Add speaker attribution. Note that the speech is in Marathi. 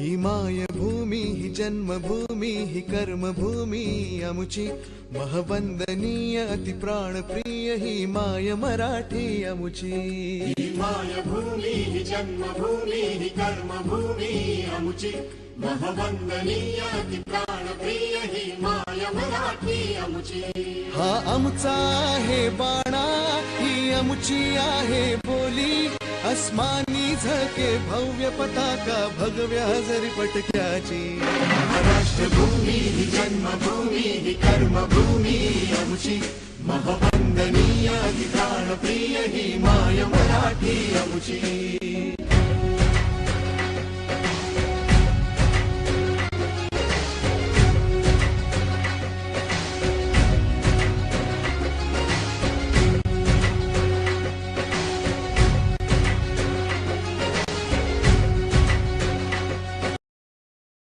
Speaker 1: ही मायभूमी ही जन्मभूमी ही कर्मभूमी अमुची महवंदनीय अति प्राणप्रिय ही माय मराठी अमुची।
Speaker 2: ही मायभूमी ही जन्मभूमी ही कर्मभूमी अमुची महवंदनीय अति प्राणप्रिय ही माय मराठी अमुची।
Speaker 1: हा आमचा आहे बाणा ही अमुची आहे बोली अस्मानी झळके भव्य पताका भगव्या हजरी पटक्याची।
Speaker 2: महाराष्ट्रभूमी ही जन्मभूमी ही कर्मभूमी अमुची महवंदनीय अति प्राणप्रिय ही माय मराठी अमुची।